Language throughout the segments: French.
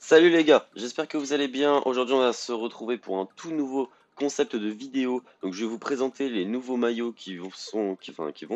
Salut les gars, j'espère que vous allez bien. Aujourd'hui, on va se retrouver pour un tout nouveau concept de vidéo. Donc, je vais vous présenter les nouveaux maillots qui vont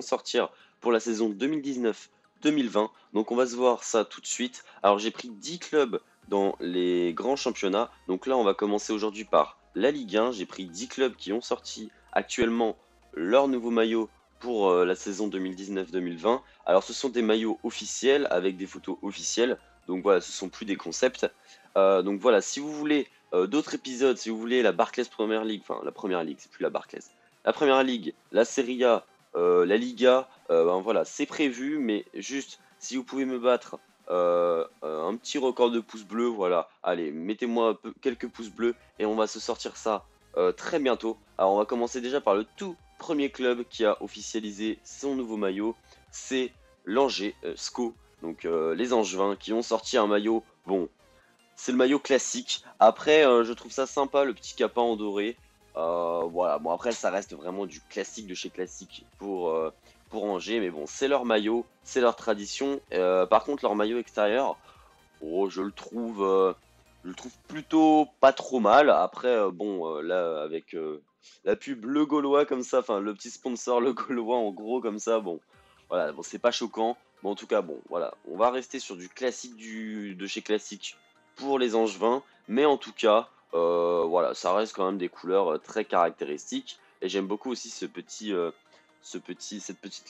sortir pour la saison 2019-2020. Donc, on va se voir ça tout de suite. Alors, j'ai pris 10 clubs dans les grands championnats. Donc là, on va commencer aujourd'hui par la Ligue 1. J'ai pris 10 clubs qui ont sorti actuellement leur nouveau maillot pour la saison 2019-2020. Alors, ce sont des maillots officiels avec des photos officielles. Donc voilà, ce sont plus des concepts. Donc voilà, si vous voulez d'autres épisodes, si vous voulez la Barclays Premier League, enfin la Première Ligue, c'est plus la Barclays, la Première Ligue, la Serie A, la Liga, ben voilà, c'est prévu, mais juste si vous pouvez me battre un petit record de pouces bleus, voilà, allez, mettez-moi quelques pouces bleus et on va se sortir ça très bientôt. Alors on va commencer déjà par le tout premier club qui a officialisé son nouveau maillot, c'est l'Angers SCO. Donc les Angevins qui ont sorti un maillot, bon, c'est le maillot classique. Après, je trouve ça sympa, le petit capin en doré. Voilà, bon après ça reste vraiment du classique de chez classique pour Angers, mais bon, c'est leur maillot, c'est leur tradition. Par contre, leur maillot extérieur, oh, je le trouve plutôt pas trop mal. Après, bon, là avec la pub Le Gaulois comme ça, enfin le petit sponsor Le Gaulois en gros comme ça, bon, voilà, bon c'est pas choquant. Mais en tout cas, bon, voilà, on va rester sur du classique de chez classique pour les Angevins, mais en tout cas, voilà, ça reste quand même des couleurs très caractéristiques. Et j'aime beaucoup aussi cette petite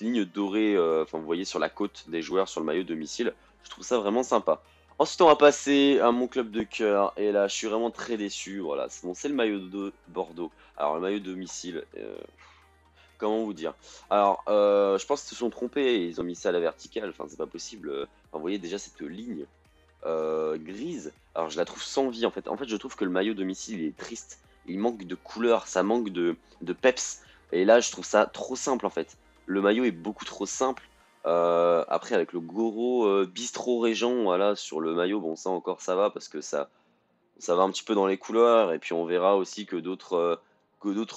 ligne dorée, enfin vous voyez sur la côte des joueurs sur le maillot domicile. Je trouve ça vraiment sympa. Ensuite, on va passer à mon club de cœur. Et là, je suis vraiment très déçu. Voilà, c'est bon, c'est le maillot de Bordeaux. Alors, le maillot de domicile, comment vous dire? Alors, je pense qu'ils se sont trompés. Ils ont mis ça à la verticale. Enfin, c'est pas possible. Enfin, vous voyez déjà cette ligne grise. Alors, je la trouve sans vie en fait. En fait, je trouve que le maillot domicile il est triste. Il manque de couleur. Ça manque de peps. Et là, je trouve ça trop simple en fait. Le maillot est beaucoup trop simple. Après, avec le Goro Bistro Régent, voilà, sur le maillot, bon, ça encore ça va parce que ça va un petit peu dans les couleurs. Et puis, on verra aussi que d'autres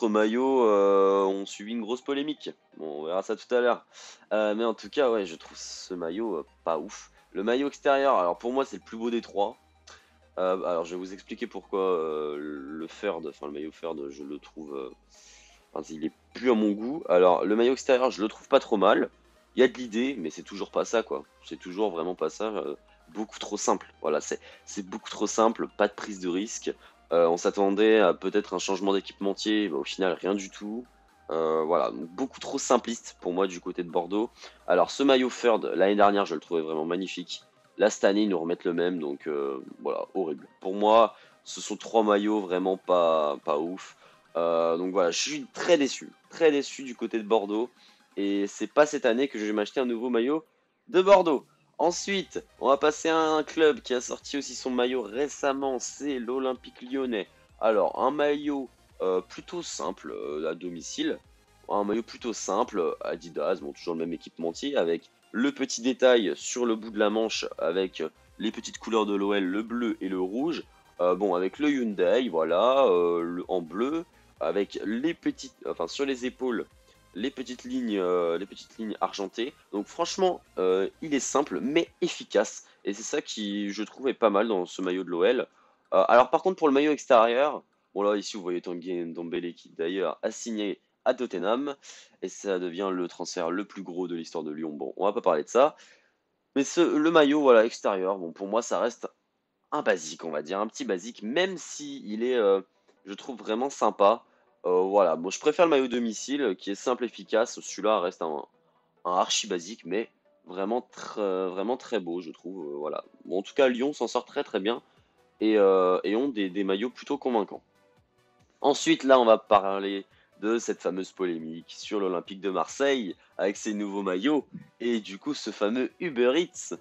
maillots ont subi une grosse polémique. Bon, on verra ça tout à l'heure. Mais en tout cas, ouais, je trouve ce maillot pas ouf. Le maillot extérieur, alors pour moi, c'est le plus beau des trois. Alors, je vais vous expliquer pourquoi le Ferd, enfin le maillot Ferd, je le trouve. Enfin, il est plus à mon goût. Alors, le maillot extérieur, je le trouve pas trop mal. Il y a de l'idée, mais c'est toujours pas ça, quoi. C'est toujours vraiment pas ça. Beaucoup trop simple. Voilà, c'est beaucoup trop simple. Pas de prise de risque. On s'attendait à peut-être un changement d'équipementier, mais au final, rien du tout. Voilà, donc beaucoup trop simpliste pour moi du côté de Bordeaux. Alors, ce maillot Ferd, l'année dernière, je le trouvais vraiment magnifique. Là, cette année, ils nous remettent le même, donc voilà, horrible. Pour moi, ce sont trois maillots vraiment pas ouf. Donc voilà, je suis très déçu du côté de Bordeaux. Et c'est pas cette année que je vais m'acheter un nouveau maillot de Bordeaux. Ensuite, on va passer à un club qui a sorti aussi son maillot récemment, c'est l'Olympique Lyonnais. Alors, un maillot plutôt simple à domicile, un maillot plutôt simple, Adidas, bon, toujours le même équipementier, avec le petit détail sur le bout de la manche, avec les petites couleurs de l'OL, le bleu et le rouge. Bon, avec le Hyundai, voilà, en bleu, avec les petites, enfin sur les épaules, les petites lignes argentées. Donc franchement, il est simple mais efficace. Et c'est ça qui, je trouve, est pas mal dans ce maillot de l'OL. Alors par contre, pour le maillot extérieur, bon là ici vous voyez Tanguy Ndombele qui d'ailleurs a signé à Tottenham. Et ça devient le transfert le plus gros de l'histoire de Lyon. Bon, on va pas parler de ça. Mais le maillot, voilà, extérieur, bon pour moi ça reste un basique, on va dire, un petit basique, même si il est, je trouve vraiment sympa. Voilà, bon, je préfère le maillot domicile qui est simple, efficace. Celui-là reste un archi basique, mais vraiment très beau, je trouve. Voilà. Bon, en tout cas, Lyon s'en sort très très bien et ont des maillots plutôt convaincants. Ensuite, là, on va parler de cette fameuse polémique sur l'Olympique de Marseille avec ses nouveaux maillots et du coup ce fameux Uber Eats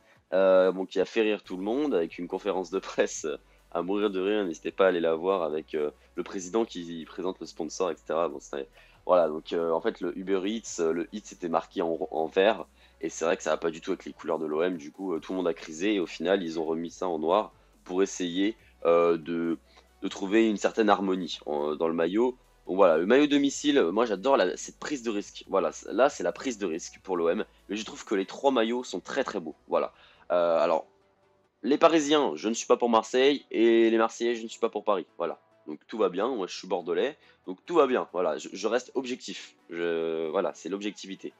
bon, qui a fait rire tout le monde avec une conférence de presse à mourir de rire. N'hésitez pas à aller la voir avec le président qui présente le sponsor, etc. Bon, voilà, donc en fait le Uber Eats, le Eats était marqué en vert et c'est vrai que ça va pas du tout avec les couleurs de l'OM. Du coup, tout le monde a crisé et au final ils ont remis ça en noir pour essayer de trouver une certaine harmonie dans le maillot. Donc voilà, le maillot domicile, moi j'adore cette prise de risque. Voilà, là c'est la prise de risque pour l'OM. Mais je trouve que les trois maillots sont très très beaux. Voilà. Alors, les Parisiens, je ne suis pas pour Marseille, et les Marseillais, je ne suis pas pour Paris. Voilà. Donc tout va bien, moi je suis bordelais, donc tout va bien. Voilà, je reste objectif. Voilà, c'est l'objectivité.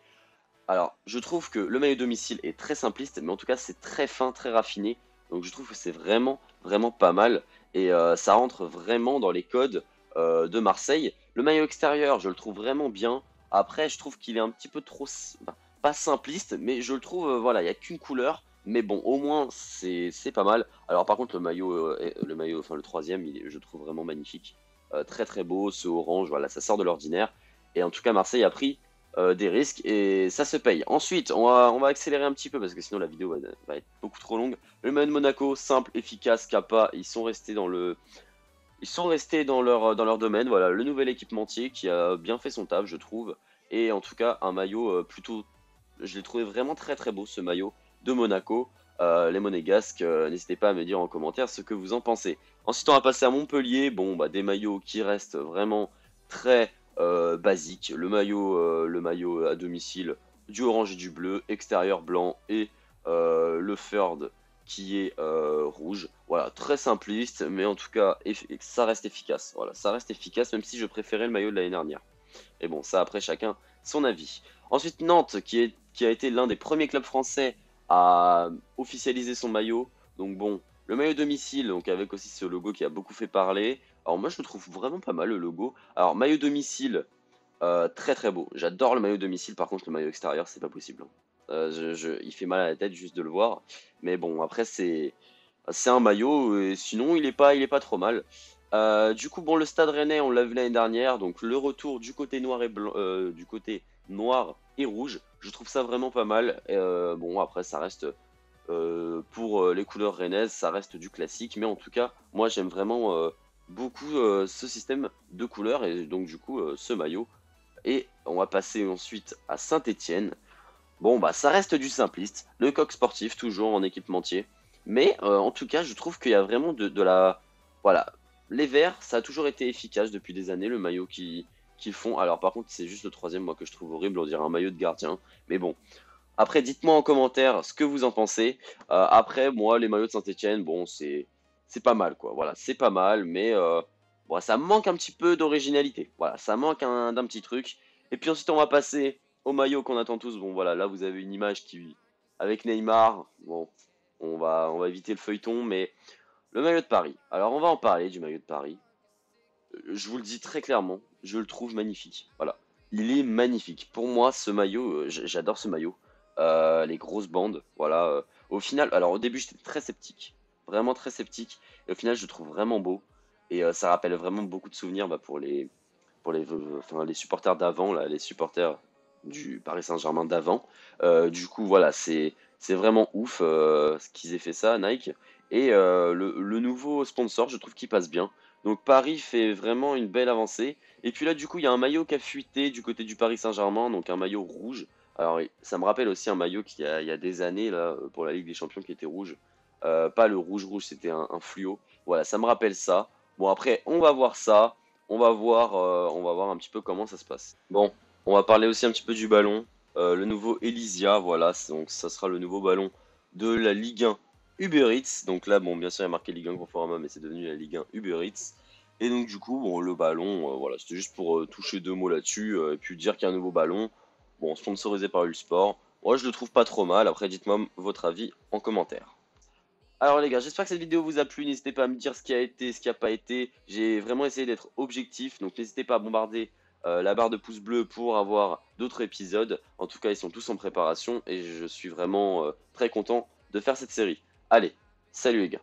Alors, je trouve que le maillot domicile est très simpliste, mais en tout cas, c'est très fin, très raffiné. Donc, je trouve que c'est vraiment, vraiment pas mal. Et ça rentre vraiment dans les codes de Marseille. Le maillot extérieur, je le trouve vraiment bien. Après, je trouve qu'il est un petit peu trop, enfin, pas simpliste, mais je le trouve, voilà, il n'y a qu'une couleur. Mais bon, au moins, c'est pas mal. Alors, par contre, enfin, le troisième, je le trouve vraiment magnifique. Très, très beau, ce orange, voilà, ça sort de l'ordinaire. Et en tout cas, Marseille a pris des risques et ça se paye. Ensuite, on va accélérer un petit peu parce que sinon la vidéo va être beaucoup trop longue. Le maillot de Monaco, simple, efficace, Kappa, ils sont restés dans leur domaine. Voilà, le nouvel équipementier qui a bien fait son taf, je trouve. Et en tout cas, un maillot plutôt, je l'ai trouvé vraiment très très beau ce maillot de Monaco. Les Monégasques, n'hésitez pas à me dire en commentaire ce que vous en pensez. Ensuite, on va passer à Montpellier. Bon, bah, des maillots qui restent vraiment très basiques. Le maillot à domicile, du orange et du bleu, extérieur blanc et le Ferd qui est rouge. Voilà, très simpliste, mais en tout cas, ça reste efficace. Voilà, ça reste efficace, même si je préférais le maillot de l'année dernière. Et bon, ça après chacun son avis. Ensuite, Nantes, qui a été l'un des premiers clubs français à officialiser son maillot. Donc bon, le maillot domicile, donc avec aussi ce logo qui a beaucoup fait parler. Alors moi, je le trouve vraiment pas mal, le logo. Alors, maillot domicile, très très beau. J'adore le maillot domicile, par contre, le maillot extérieur, c'est pas possible, hein. Il fait mal à la tête juste de le voir. Mais bon, après, c'est un maillot, et sinon il est pas trop mal. Du coup, bon, le Stade Rennais, on l'a vu l'année dernière, donc le retour du côté noir et blanc, du côté noir et rouge, je trouve ça vraiment pas mal. Bon, après, ça reste pour les couleurs rennaises, ça reste du classique, mais en tout cas, moi j'aime vraiment beaucoup ce système de couleurs et donc du coup ce maillot. Et on va passer ensuite à Saint-Étienne. Bon, bah, ça reste du simpliste. Le coq sportif, toujours en équipementier. Mais en tout cas, je trouve qu'il y a vraiment de la. Voilà. Les verts, ça a toujours été efficace depuis des années, le maillot qu'ils font. Alors, par contre, c'est juste le troisième, moi, que je trouve horrible. On dirait un maillot de gardien. Mais bon. Après, dites-moi en commentaire ce que vous en pensez. Après, moi, les maillots de Saint-Etienne, bon, c'est pas mal, quoi. Voilà, c'est pas mal, mais bon, ça manque un petit peu d'originalité. Voilà, ça manque d'un petit truc. Et puis ensuite, on va passer au maillot qu'on attend tous. Bon, voilà, là, vous avez une image qui, avec Neymar. Bon, on va éviter le feuilleton, mais le maillot de Paris. Alors, on va en parler du maillot de Paris. Je vous le dis très clairement, je le trouve magnifique. Voilà, il est magnifique. Pour moi, ce maillot, j'adore ce maillot. Les grosses bandes, voilà. Au final, alors au début, j'étais très sceptique, vraiment très sceptique. Et au final, je le trouve vraiment beau. Et ça rappelle vraiment beaucoup de souvenirs bah, enfin, les supporters d'avant, là, les supporters du Paris Saint-Germain d'avant. Du coup, voilà, c'est vraiment ouf ce qu'ils aient fait ça, Nike. Et le nouveau sponsor, je trouve qu'il passe bien. Donc Paris fait vraiment une belle avancée. Et puis là, du coup, il y a un maillot qui a fuité du côté du Paris Saint-Germain, donc un maillot rouge. Alors, ça me rappelle aussi un maillot il y a des années là, pour la Ligue des Champions qui était rouge. Pas le rouge, c'était un fluo. Voilà, ça me rappelle ça. Bon, après, on va voir ça. On va voir un petit peu comment ça se passe. Bon, on va parler aussi un petit peu du ballon. Le nouveau Elysia, voilà, donc ça sera le nouveau ballon de la Ligue 1 Uber Eats. Donc là, bon, bien sûr, il y a marqué Ligue 1 Conforama, mais c'est devenu la Ligue 1 Uber Eats. Et donc, du coup, bon, le ballon, voilà, c'était juste pour toucher deux mots là-dessus, et puis dire qu'il y a un nouveau ballon. Bon, sponsorisé par Ulsport. Moi, je le trouve pas trop mal. Après, dites-moi votre avis en commentaire. Alors les gars, j'espère que cette vidéo vous a plu. N'hésitez pas à me dire ce qui a été, ce qui n'a pas été. J'ai vraiment essayé d'être objectif. Donc n'hésitez pas à bombarder la barre de pouces bleus pour avoir d'autres épisodes. En tout cas, ils sont tous en préparation et je suis vraiment très content de faire cette série. Allez, salut les gars.